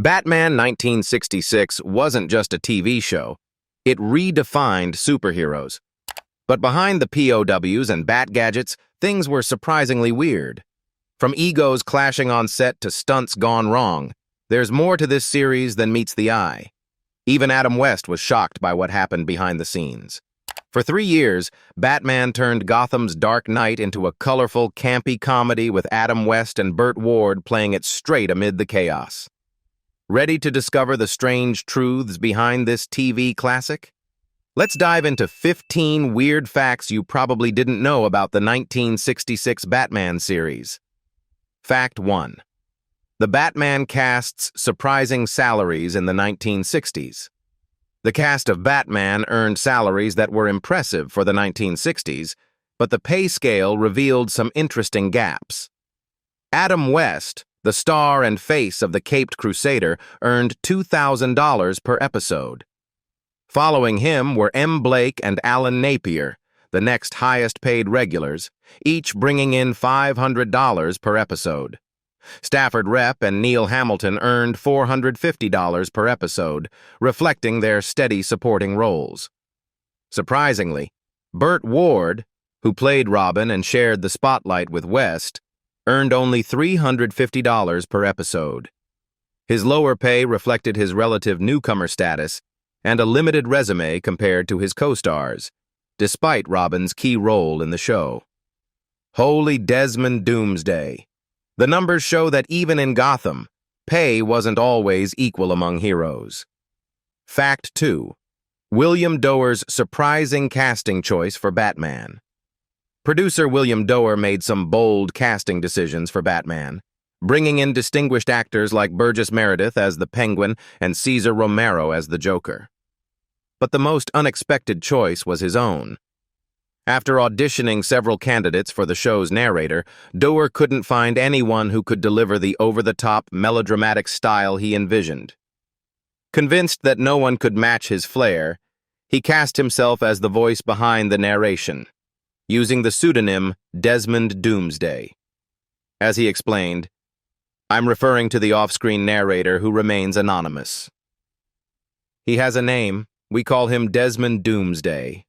Batman 1966 wasn't just a TV show. It redefined superheroes. But behind the POWs and bat gadgets, things were surprisingly weird. From egos clashing on set to stunts gone wrong, there's more to this series than meets the eye. Even Adam West was shocked by what happened behind the scenes. For 3 years, Batman turned Gotham's Dark Knight into a colorful, campy comedy with Adam West and Burt Ward playing it straight amid the chaos. Ready to discover the strange truths behind this TV classic? Let's dive into 15 weird facts you probably didn't know about the 1966 Batman series. Fact 1. The Batman cast's surprising salaries in the 1960s. The cast of Batman earned salaries that were impressive for the 1960s, but the pay scale revealed some interesting gaps. Adam West, the star and face of the Caped Crusader, earned $2,000 per episode. Following him were M. Blake and Alan Napier, the next highest-paid regulars, each bringing in $500 per episode. Stafford Rep and Neil Hamilton earned $450 per episode, reflecting their steady supporting roles. Surprisingly, Burt Ward, who played Robin and shared the spotlight with West, earned only $350 per episode. His lower pay reflected his relative newcomer status and a limited resume compared to his co-stars, despite Robin's key role in the show. Holy Desmond Doomsday! The numbers show that even in Gotham, pay wasn't always equal among heroes. Fact 2. William Doerr's surprising casting choice for Batman. Producer William Doerr made some bold casting decisions for Batman, bringing in distinguished actors like Burgess Meredith as the Penguin and Cesar Romero as the Joker. But the most unexpected choice was his own. After auditioning several candidates for the show's narrator, Doerr couldn't find anyone who could deliver the over-the-top, melodramatic style he envisioned. Convinced that no one could match his flair, he cast himself as the voice behind the narration, using the pseudonym Desmond Doomsday. As he explained, "I'm referring to the off-screen narrator who remains anonymous. He has a name. We call him Desmond Doomsday."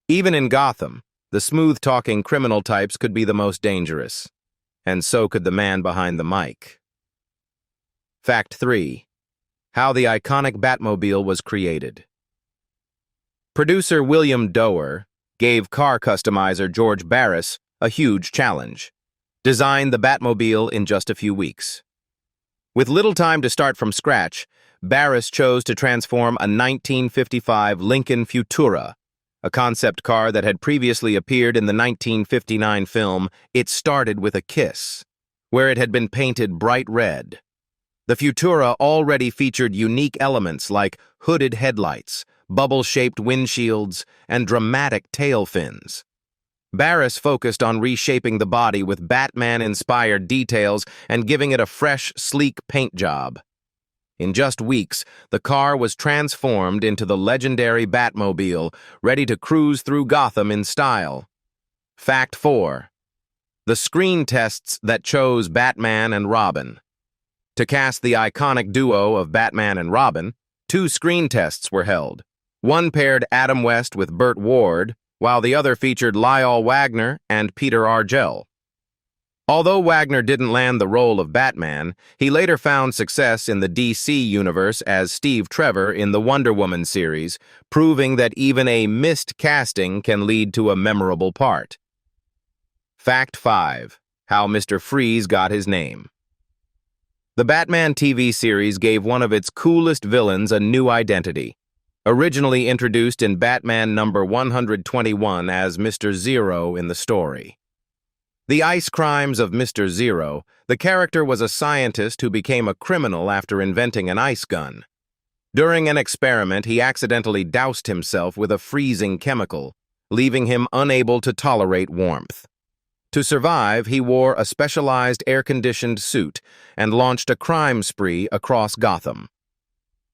Even in Gotham, the smooth-talking criminal types could be the most dangerous, and so could the man behind the mic. Fact 3. How the iconic Batmobile was created. Producer William Doerr gave car customizer George Barris a huge challenge: design the Batmobile in just a few weeks. With little time to start from scratch, Barris chose to transform a 1955 Lincoln Futura, a concept car that had previously appeared in the 1959 film It Started with a Kiss, where it had been painted bright red. The Futura already featured unique elements like hooded headlights, bubble-shaped windshields, and dramatic tail fins. Barris focused on reshaping the body with Batman-inspired details and giving it a fresh, sleek paint job. In just weeks, the car was transformed into the legendary Batmobile, ready to cruise through Gotham in style. Fact 4. The screen tests that chose Batman and Robin. To cast the iconic duo of Batman and Robin, 2 screen tests were held. One paired Adam West with Burt Ward, while the other featured Lyle Wagner and Peter Argel. Although Wagner didn't land the role of Batman, he later found success in the DC universe as Steve Trevor in the Wonder Woman series, proving that even a missed casting can lead to a memorable part. Fact 5. How Mr. Freeze got his name. The Batman TV series gave one of its coolest villains a new identity. Originally introduced in Batman number 121 as Mr. Zero in the story. The ice crimes of Mr. Zero, the character was a scientist who became a criminal after inventing an ice gun. During an experiment, he accidentally doused himself with a freezing chemical, leaving him unable to tolerate warmth. To survive, he wore a specialized air-conditioned suit and launched a crime spree across Gotham.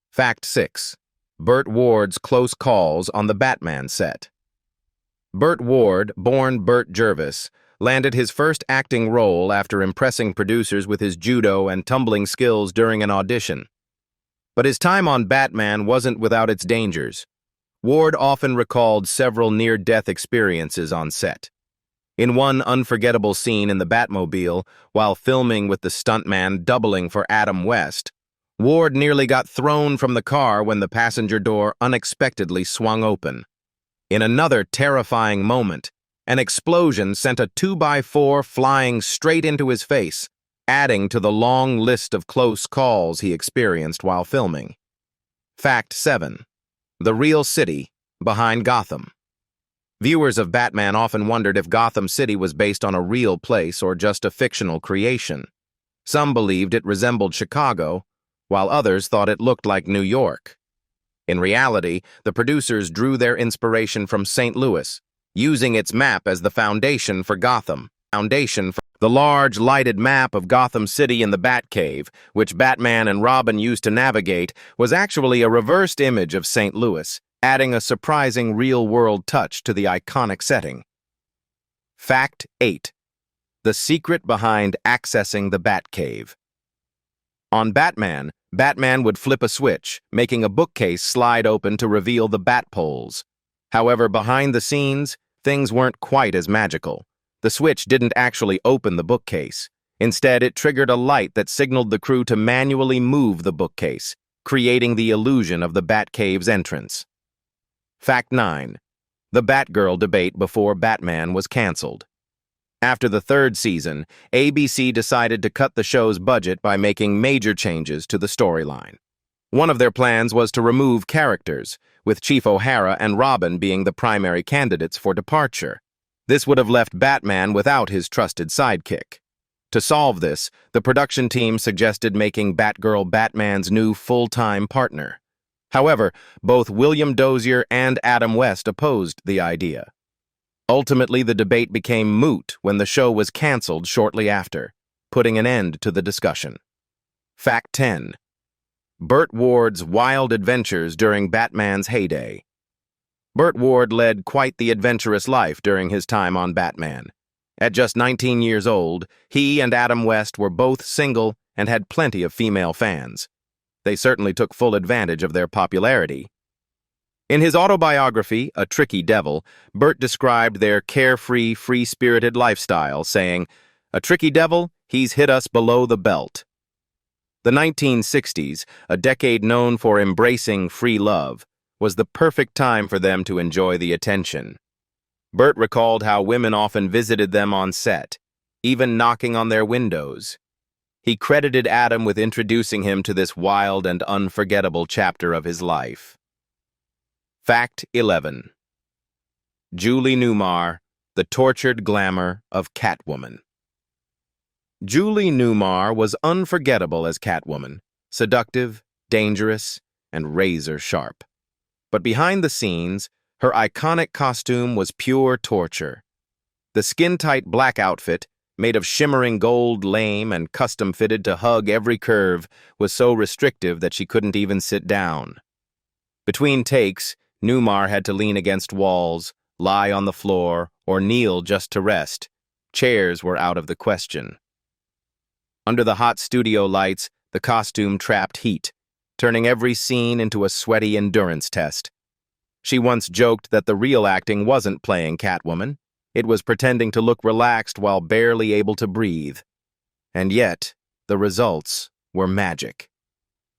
Fact 6. Burt Ward's close calls on the Batman set. Burt Ward, born Burt Jervis, landed his first acting role after impressing producers with his judo and tumbling skills during an audition. But his time on Batman wasn't without its dangers. Ward often recalled several near-death experiences on set. In one unforgettable scene in the Batmobile, while filming with the stuntman doubling for Adam West, Ward nearly got thrown from the car when the passenger door unexpectedly swung open. In another terrifying moment, an explosion sent a 2x4 flying straight into his face, adding to the long list of close calls he experienced while filming. Fact 7. The real city behind Gotham. Viewers of Batman often wondered if Gotham City was based on a real place or just a fictional creation. Some believed it resembled Chicago, while others thought it looked like New York. In reality, the producers drew their inspiration from St. Louis, using its map as the foundation for Gotham. The large, lighted map of Gotham City in the Batcave, which Batman and Robin used to navigate, was actually a reversed image of St. Louis, adding a surprising real-world touch to the iconic setting. Fact 8. The secret behind accessing the Batcave. On Batman, Batman would flip a switch, making a bookcase slide open to reveal the Batpoles. However, behind the scenes, things weren't quite as magical. The switch didn't actually open the bookcase. Instead, it triggered a light that signaled the crew to manually move the bookcase, creating the illusion of the Batcave's entrance. Fact 9. The Batgirl debate before Batman was canceled. After the third season, ABC decided to cut the show's budget by making major changes to the storyline. One of their plans was to remove characters, with Chief O'Hara and Robin being the primary candidates for departure. This would have left Batman without his trusted sidekick. To solve this, the production team suggested making Batgirl Batman's new full-time partner. However, both William Dozier and Adam West opposed the idea. Ultimately, the debate became moot when the show was canceled shortly after, putting an end to the discussion. Fact 10. Burt Ward's wild adventures during Batman's heyday. Burt Ward led quite the adventurous life during his time on Batman. At just 19 years old, he and Adam West were both single and had plenty of female fans. They certainly took full advantage of their popularity. In his autobiography, A Tricky Devil, Burt described their carefree, free-spirited lifestyle, saying, "A tricky devil, he's hit us below the belt." The 1960s, a decade known for embracing free love, was the perfect time for them to enjoy the attention. Burt recalled how women often visited them on set, even knocking on their windows. He credited Adam with introducing him to this wild and unforgettable chapter of his life. Fact 11. Julie Newmar, the tortured glamour of Catwoman. Julie Newmar was unforgettable as Catwoman, seductive, dangerous, and razor-sharp. But behind the scenes, her iconic costume was pure torture. The skin-tight black outfit, made of shimmering gold lame and custom-fitted to hug every curve, was so restrictive that she couldn't even sit down. Between takes, Newmar had to lean against walls, lie on the floor, or kneel just to rest. Chairs were out of the question. Under the hot studio lights, the costume trapped heat, turning every scene into a sweaty endurance test. She once joked that the real acting wasn't playing Catwoman. It was pretending to look relaxed while barely able to breathe. And yet, the results were magic.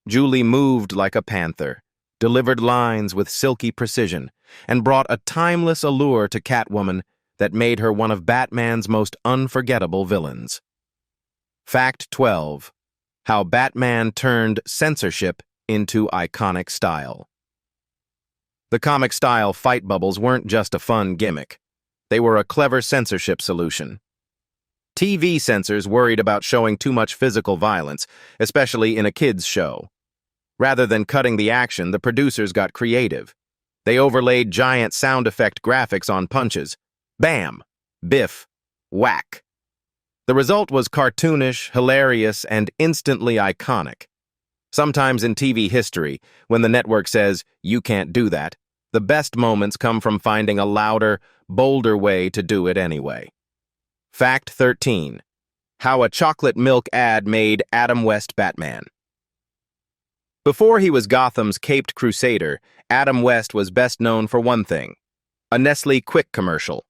Julie moved like a panther, delivered lines with silky precision, and brought a timeless allure to Catwoman that made her one of Batman's most unforgettable villains. Fact 12. How Batman turned censorship into iconic style. The comic-style fight bubbles weren't just a fun gimmick. They were a clever censorship solution. TV censors worried about showing too much physical violence, especially in a kids' show. Rather than cutting the action, the producers got creative. They overlaid giant sound effect graphics on punches. Bam! Biff! Whack! The result was cartoonish, hilarious, and instantly iconic. Sometimes in TV history, when the network says, "You can't do that," the best moments come from finding a louder, bolder way to do it anyway. Fact 13. How a chocolate milk ad made Adam West Batman. Before he was Gotham's caped crusader, Adam West was best known for one thing: a Nestle Quick commercial.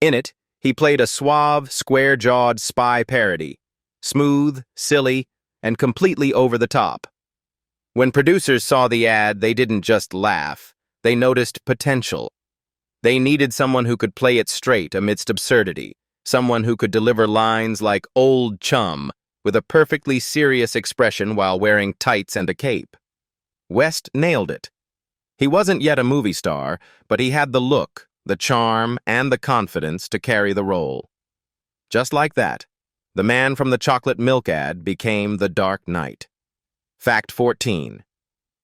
In it, he played a suave, square-jawed spy parody, smooth, silly, and completely over the top. When producers saw the ad, they didn't just laugh, they noticed potential. They needed someone who could play it straight amidst absurdity, someone who could deliver lines like "old chum" with a perfectly serious expression while wearing tights and a cape. West nailed it. He wasn't yet a movie star, but he had the look, the charm, and the confidence to carry the role. Just like that, the man from the chocolate milk ad became the Dark Knight. Fact 14.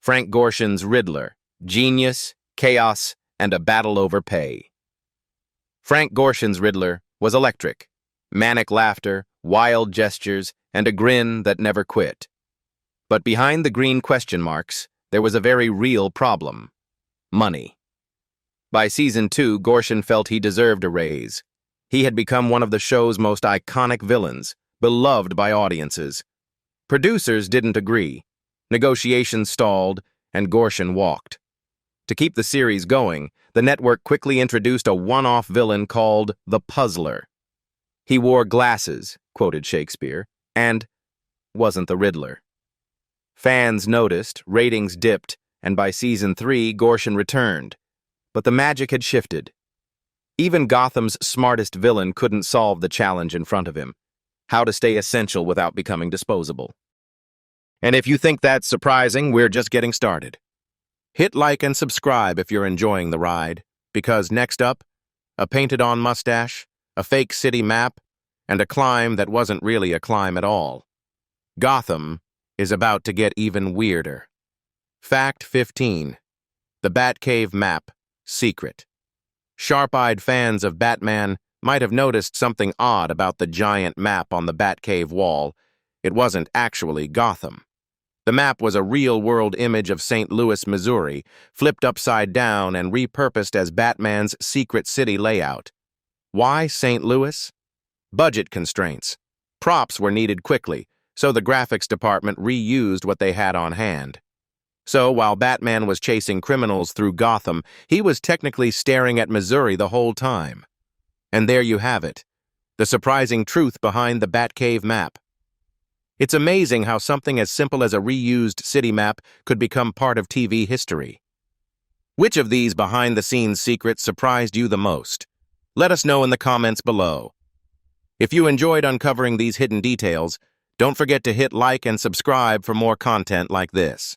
Frank Gorshin's Riddler: genius, chaos, and a battle over pay. Frank Gorshin's Riddler was electric: manic laughter, wild gestures, and a grin that never quit. But behind the green question marks, there was a very real problem: money. By season 2, Gorshin felt he deserved a raise. He had become one of the show's most iconic villains, beloved by audiences. Producers didn't agree. Negotiations stalled, and Gorshin walked. To keep the series going, the network quickly introduced a one-off villain called the Puzzler. He wore glasses, quoted Shakespeare, and wasn't the Riddler. Fans noticed, ratings dipped, and by season 3, Gorshin returned. But the magic had shifted. Even Gotham's smartest villain couldn't solve the challenge in front of him: how to stay essential without becoming disposable. And if you think that's surprising, we're just getting started. Hit like and subscribe if you're enjoying the ride, because next up, a painted-on mustache, a fake city map, and a climb that wasn't really a climb at all. Gotham is about to get even weirder. Fact 15. The Batcave map, secret. Sharp-eyed fans of Batman might have noticed something odd about the giant map on the Batcave wall. It wasn't actually Gotham. The map was a real-world image of St. Louis, Missouri, flipped upside down and repurposed as Batman's secret city layout. Why St. Louis? Budget constraints. Props were needed quickly, so the graphics department reused what they had on hand. So while Batman was chasing criminals through Gotham, he was technically staring at Missouri the whole time. And there you have it, the surprising truth behind the Batcave map. It's amazing how something as simple as a reused city map could become part of TV history. Which of these behind-the-scenes secrets surprised you the most? Let us know in the comments below. If you enjoyed uncovering these hidden details, don't forget to hit like and subscribe for more content like this.